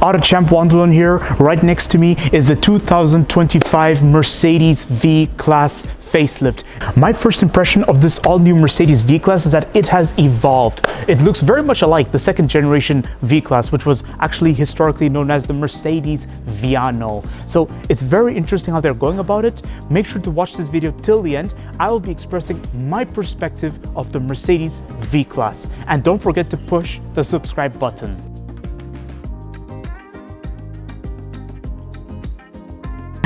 Autochamp Wanderlund here. Right next to me is the 2025 Mercedes V-Class facelift. My first impression of this all-new Mercedes V-Class is that it has evolved. It looks very much alike the second generation V-Class, which was actually historically known as the Mercedes Viano. So it's very interesting how they're going about it. Make sure to watch this video till the end. I will be expressing my perspective of the Mercedes V-Class. And don't forget to push the subscribe button.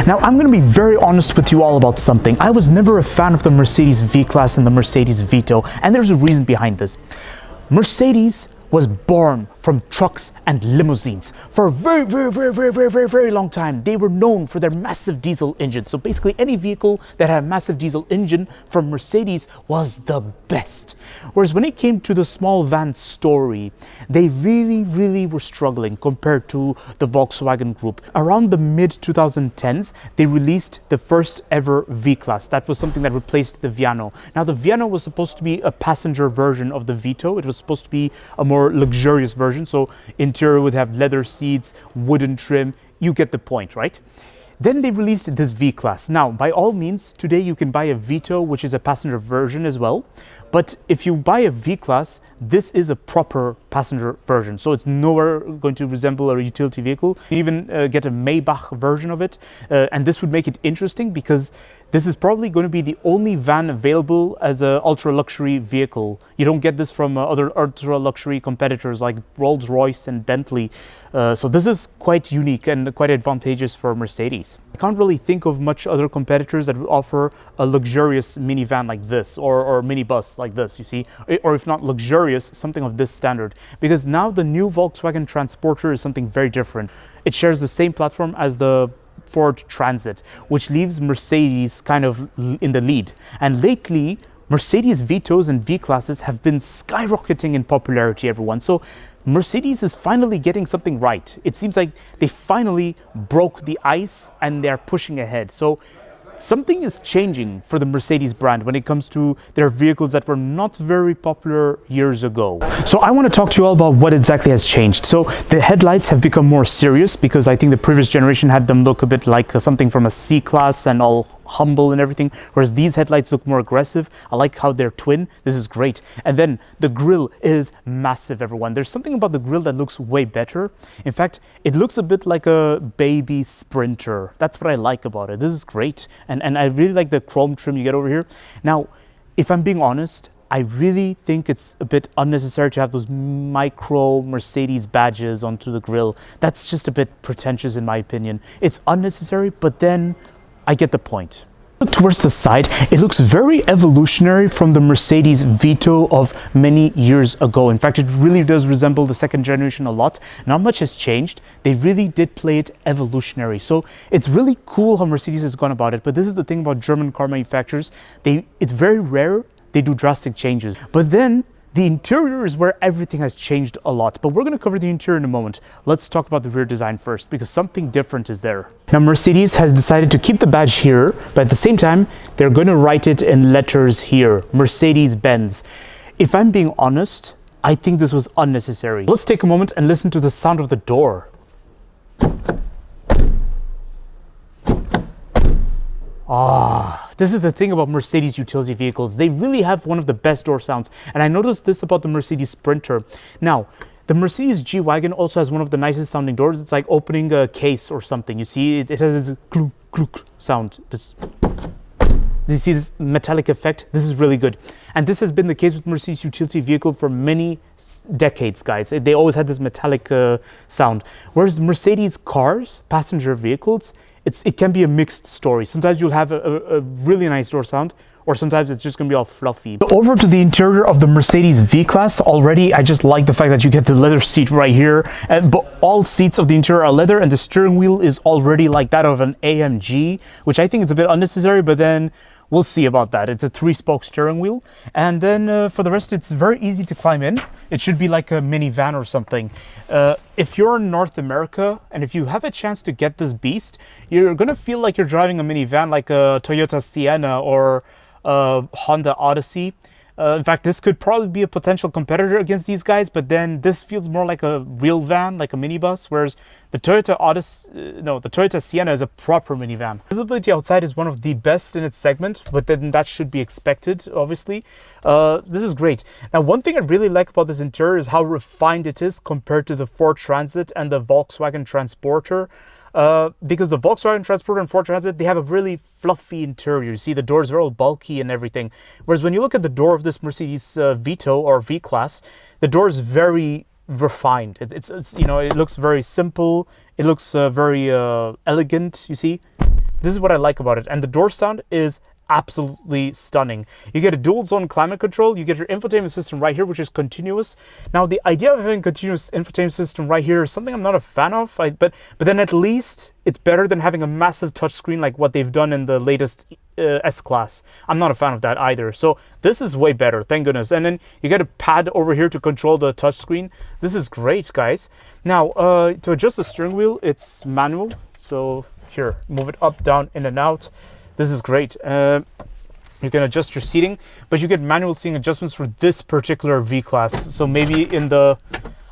Now, I'm going to be very honest with you all about something. I was never a fan of the Mercedes V-Class and the Mercedes Vito, and there's a reason behind this. Mercedes was born from trucks and limousines. For a very long time, they were known for their massive diesel engine. So basically any vehicle that had a massive diesel engine from Mercedes was the best. Whereas when it came to the small van story, they really were struggling compared to the Volkswagen group. Around the mid 2010s, they released the first ever V-Class. That was something that replaced the Viano. Now the Viano was supposed to be a passenger version of the Vito. It was supposed to be a more luxurious version. So interior would have leather seats, wooden trim. You get the point, right? Then they released this V-Class. Now, by all means, today you can buy a Vito, which is a passenger version as well. But if you buy a V-Class, this is a proper passenger version. So it's nowhere going to resemble a utility vehicle. You even get a Maybach version of it. And this would make it interesting because this is probably going to be the only van available as an ultra-luxury vehicle. You don't get this from other ultra-luxury competitors like Rolls-Royce and Bentley. So this is quite unique and quite advantageous for Mercedes. I can't really think of much other competitors that would offer a luxurious minivan like this or minibus like this, you see, or if not luxurious, something of this standard. Because now the new Volkswagen Transporter is something very different. It shares the same platform as the Ford Transit, which leaves Mercedes kind of in the lead. And lately, Mercedes Vitos and V-Classes have been skyrocketing in popularity, everyone. So Mercedes is finally getting something right. It seems like they finally broke the ice and they're pushing ahead. So something is changing for the Mercedes brand when it comes to their vehicles that were not very popular years ago. So I want to talk to you all about what exactly has changed. So the headlights have become more serious because I think the previous generation had them look a bit like something from a C-Class and all humble and everything, whereas these headlights look more aggressive. I like how they're twin. This is great. And then the grille is massive, everyone. There's something about the grille that looks way better. In fact, it looks a bit like a baby Sprinter. That's what I like about it. This is great. And I really like the chrome trim you get over here. Now, if I'm being honest, I really think it's a bit unnecessary to have those micro Mercedes badges onto the grille. That's just a bit pretentious in my opinion. It's unnecessary, but then I get the point. Look towards the side, it looks very evolutionary from the Mercedes Vito of many years ago. In fact, it really does resemble the second generation a lot. Not much has changed. They really did play it evolutionary. So it's really cool how Mercedes has gone about it. But this is the thing about German car manufacturers. It's very rare they do drastic changes. But then the interior is where everything has changed a lot, but we're going to cover the interior in a moment. Let's talk about the rear design first, because something different is there. Now, Mercedes has decided to keep the badge here, but at the same time, they're going to write it in letters here, Mercedes-Benz. If I'm being honest, I think this was unnecessary. Let's take a moment and listen to the sound of the door. This is the thing about Mercedes utility vehicles. They really have one of the best door sounds. And I noticed this about the Mercedes Sprinter. Now, the Mercedes G-Wagon also has one of the nicest sounding doors. It's like opening a case or something. You see, it has this clunk, clunk sound. You see this metallic effect? This is really good. And this has been the case with Mercedes utility vehicle for many decades, guys. They always had this metallic sound. Whereas Mercedes cars, passenger vehicles, it can be a mixed story. Sometimes you'll have a really nice door sound, or sometimes it's just going to be all fluffy. Over to the interior of the Mercedes V-Class. Already, I just like the fact that you get the leather seat right here. But all seats of the interior are leather, and the steering wheel is already like that of an AMG, which I think is a bit unnecessary, but then we'll see about that. It's a 3-spoke steering wheel. And then for the rest, it's very easy to climb in. It should be like a minivan or something. If you're in North America, and if you have a chance to get this beast, you're going to feel like you're driving a minivan like a Toyota Sienna or a Honda Odyssey. In fact, this could probably be a potential competitor against these guys, but then this feels more like a real van, like a minibus, whereas the the Toyota Sienna is a proper minivan. Visibility outside is one of the best in its segment, but then that should be expected, obviously. This is great. Now, one thing I really like about this interior is how refined it is compared to the Ford Transit and the Volkswagen Transporter. Because the Volkswagen Transporter and Ford Transit, they have a really fluffy interior. You see the doors are all bulky and everything. Whereas when you look at the door of this Mercedes Vito or V-Class, the door is very refined. It's you know, it looks very simple. It looks very elegant, you see. This is what I like about it. And the door sound is absolutely stunning. You get a dual zone climate control. You get your infotainment system right here, which is continuous. Now, the idea of having a continuous infotainment system right here is something I'm not a fan of. But then at least it's better than having a massive touchscreen like what they've done in the latest S-Class. I'm not a fan of that either. So this is way better, thank goodness. And then you get a pad over here to control the touchscreen. This is great, guys. Now, to adjust the steering wheel, it's manual. So here, move it up, down, in and out. This is great. You can adjust your seating, but you get manual seating adjustments for this particular V-Class. So maybe in the,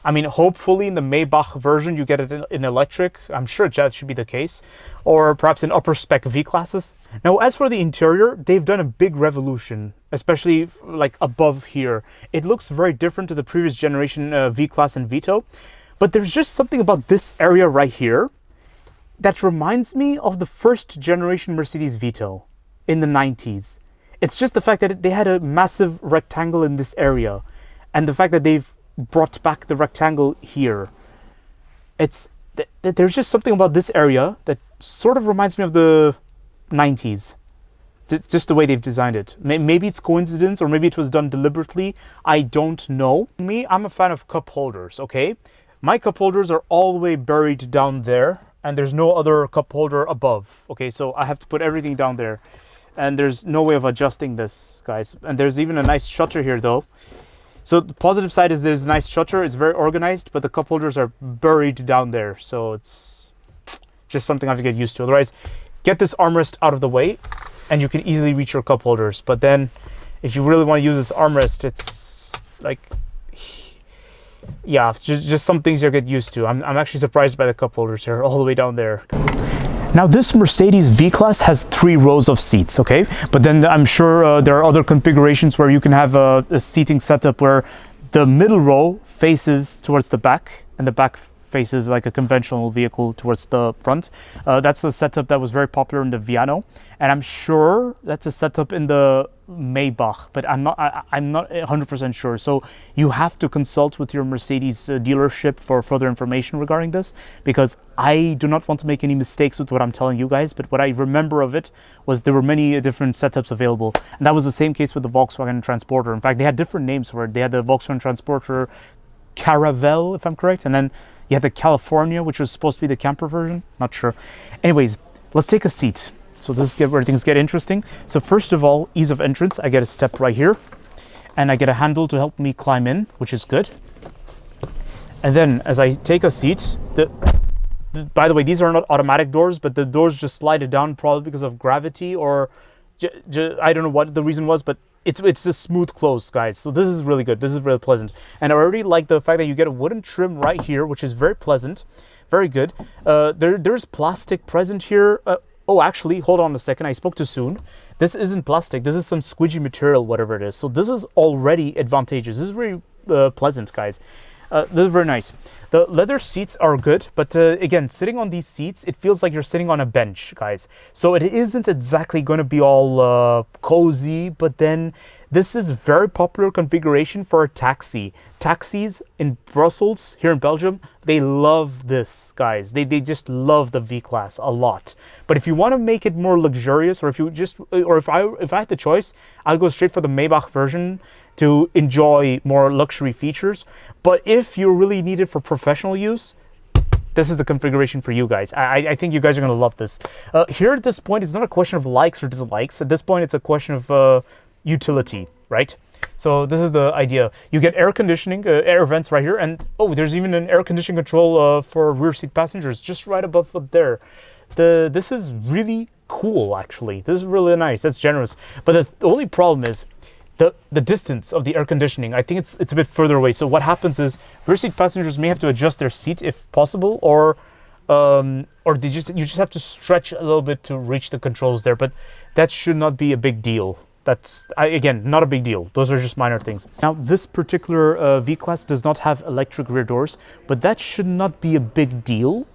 I mean, hopefully in the Maybach version, you get it in electric. I'm sure that should be the case. Or perhaps in upper spec V-Classes. Now, as for the interior, they've done a big revolution, especially like above here. It looks very different to the previous generation V-Class and Vito. But there's just something about this area right here that reminds me of the first generation Mercedes Vito in the 90s. It's just the fact that they had a massive rectangle in this area, and the fact that they've brought back the rectangle here. There's just something about this area that sort of reminds me of the 90s. Just the way they've designed it. Maybe it's coincidence, or maybe it was done deliberately. I don't know. Me, I'm a fan of cup holders, okay? My cup holders are all the way buried down there, and there's no other cup holder above. Okay, so I have to put everything down there, and there's no way of adjusting this, guys. And there's even a nice shutter here, though. So the positive side is there's a nice shutter. It's very organized, but the cup holders are buried down there. So it's just something I have to get used to. Otherwise, get this armrest out of the way, and you can easily reach your cup holders. But then, if you really want to use this armrest, it's like, yeah, just some things you get used to. I'm actually surprised by the cup holders here, all the way down there. Now, this Mercedes V-Class has 3 rows of seats, okay? But then I'm sure there are other configurations where you can have a seating setup where the middle row faces towards the back, and the back faces like a conventional vehicle towards the front. That's a setup that was very popular in the Viano, and I'm sure that's a setup in the Maybach, but I'm not 100% sure. So you have to consult with your Mercedes dealership for further information regarding this, because I do not want to make any mistakes with what I'm telling you guys. But what I remember of it was there were many different setups available, and that was the same case with the Volkswagen Transporter. In fact, they had different names for it. They had the Volkswagen Transporter Caravelle, if I'm correct, and then you had the California, which was supposed to be the camper version. Not sure. Anyways, let's take a seat. So this is where things get interesting. So first of all, ease of entrance. I get a step right here, and I get a handle to help me climb in, which is good. And then as I take a seat, by the way, these are not automatic doors, but the doors just slide it down, probably because of gravity, or I don't know what the reason was, but it's a smooth close, guys. So this is really good. This is really pleasant. And I already like the fact that you get a wooden trim right here, which is very pleasant, very good. There's plastic present here. Oh, actually, hold on a second. I spoke too soon. This isn't plastic. This is some squidgy material, whatever it is. So this is already advantageous. This is very pleasant, guys. This is very nice. The leather seats are good, but again, sitting on these seats, it feels like you're sitting on a bench, guys. So it isn't exactly going to be all cozy, but then this is very popular configuration for a taxi. Taxis in Brussels, here in Belgium, they love this, guys. They just love the V-Class a lot. But if you want to make it more luxurious, or if I had the choice, I'd go straight for the Maybach version to enjoy more luxury features. But if you really need it for professional use, this is the configuration for you guys. I think you guys are going to love this. Here at this point, it's not a question of likes or dislikes. At this point, it's a question of utility, right? So this is the idea. You get air conditioning, air vents right here. And oh, there's even an air conditioning control for rear seat passengers just right above up there. This is really cool, actually. This is really nice. That's generous. But the only problem is, the distance of the air conditioning. I think it's a bit further away. So what happens is rear seat passengers may have to adjust their seat if possible, or you just have to stretch a little bit to reach the controls there. But that should not be a big deal. That's, again, not a big deal. Those are just minor things. Now, this particular V-Class does not have electric rear doors, but that should not be a big deal,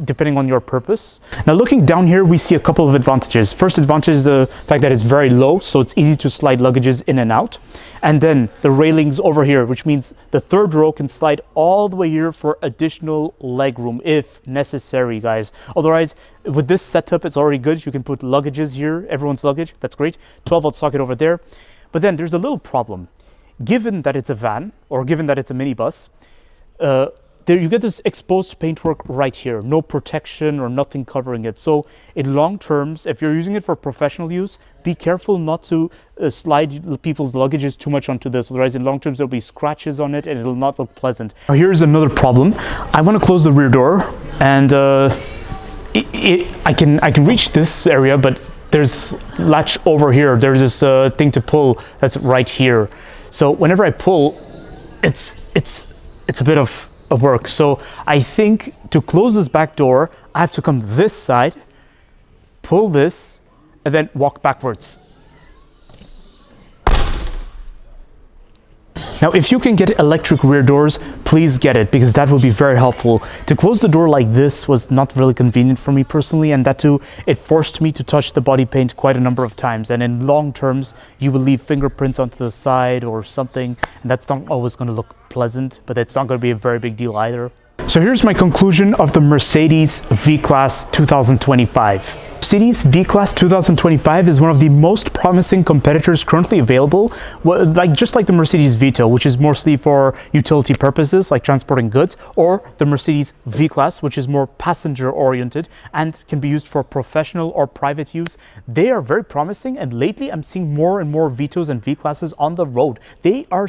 depending on your purpose. Now, looking down here, we see a couple of advantages. First advantage is the fact that it's very low, so it's easy to slide luggages in and out. And then the railings over here, which means the third row can slide all the way here for additional leg room if necessary, guys. Otherwise, with this setup, it's already good. You can put luggages here, everyone's luggage. That's great. 12-volt socket over there. But then there's a little problem. Given that it's a van, or given that it's a minibus, there you get this exposed paintwork right here, no protection or nothing covering it. So in long terms, if you're using it for professional use, be careful not to slide people's luggages too much onto this. Otherwise, in long terms, there'll be scratches on it and it'll not look pleasant. Now, here's another problem. I want to close the rear door, and I can reach this area, but there's latch over here. There's this thing to pull that's right here. So whenever I pull, it's a bit of work. So I think to close this back door, I have to come this side, pull this, and then walk backwards. Now, if you can get electric rear doors, please get it, because that would be very helpful. To close the door like this was not really convenient for me personally, and that too, it forced me to touch the body paint quite a number of times. And in long terms, you will leave fingerprints onto the side or something, and that's not always going to look pleasant, but it's not going to be a very big deal either. So here's my conclusion of the Mercedes V-Class 2025. Mercedes V-Class 2025 is one of the most promising competitors currently available, just like the Mercedes Vito, which is mostly for utility purposes, like transporting goods, or the Mercedes V-Class, which is more passenger-oriented and can be used for professional or private use. They are very promising, and lately I'm seeing more and more Vitos and V-Classes on the road. They are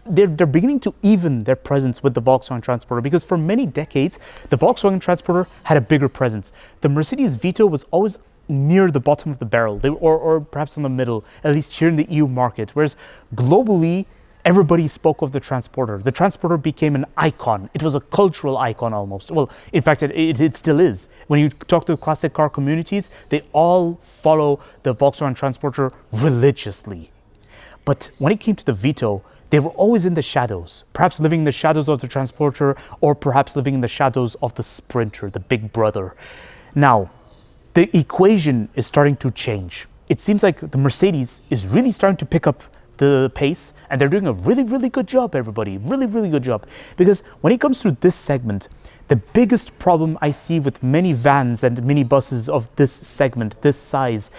they're beginning to even their presence with the Volkswagen Transporter, because for many decades, the Volkswagen Transporter had a bigger presence. The Mercedes Vito was always near the bottom of the barrel, or perhaps in the middle, at least here in the EU market, whereas globally, everybody spoke of the Transporter. The Transporter became an icon. It was a cultural icon almost. Well, in fact, it still is. When you talk to classic car communities, they all follow the Volkswagen Transporter religiously. But when it came to the Vito, they were always in the shadows, perhaps living in the shadows of the Transporter, or perhaps living in the shadows of the Sprinter, the big brother. Now, the equation is starting to change. It seems like the Mercedes is really starting to pick up the pace, and they're doing a really, really good job, everybody. Really, really good job. Because when it comes to this segment, the biggest problem I see with many vans and minibuses of this segment, this size,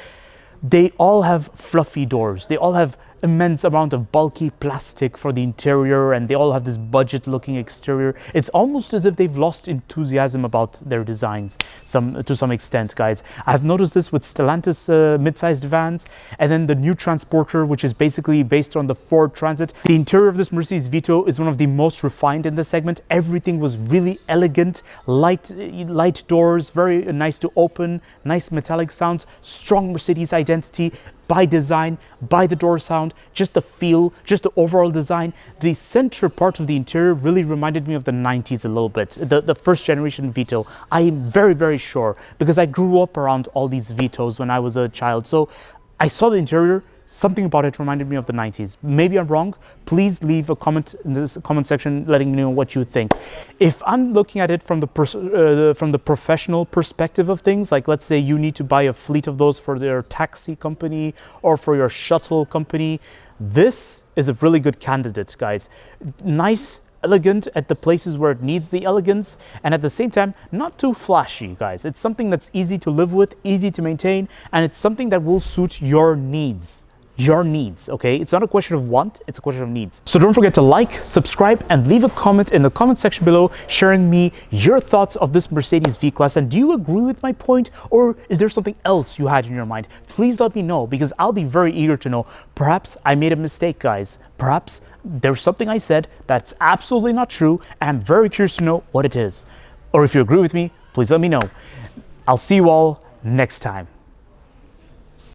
they all have fluffy doors. They all have immense amount of bulky plastic for the interior, and they all have this budget looking exterior. It's almost as if they've lost enthusiasm about their designs to some extent, guys. I've noticed this with Stellantis mid-sized vans, and then the new Transporter, which is basically based on the Ford Transit. The interior of this Mercedes Vito is one of the most refined in this segment. Everything was really elegant, light doors, very nice to open, nice metallic sounds, strong Mercedes identity, by design, by the door sound, just the feel, just the overall design. The center part of the interior really reminded me of the 90s a little bit, the first generation Vito. I am very, very sure, because I grew up around all these Vitos when I was a child. So I saw the interior, something about it reminded me of the 90s. Maybe I'm wrong. Please leave a comment in this comment section letting me know what you think. If I'm looking at it from the professional perspective of things, like let's say you need to buy a fleet of those for your taxi company or for your shuttle company, this is a really good candidate, guys. Nice, elegant at the places where it needs the elegance, and at the same time not too flashy, guys. It's something that's easy to live with, easy to maintain, and it's something that will suit your needs. Okay? It's not a question of want, it's a question of needs. So don't forget to like, subscribe, and leave a comment in the comment section below sharing me your thoughts of this Mercedes V-Class. And do you agree with my point, or is there something else you had in your mind? Please let me know, because I'll be very eager to know. Perhaps I made a mistake, guys. Perhaps there's something I said that's absolutely not true, and I'm very curious to know what it is. Or if you agree with me, please let me know. I'll see you all next time.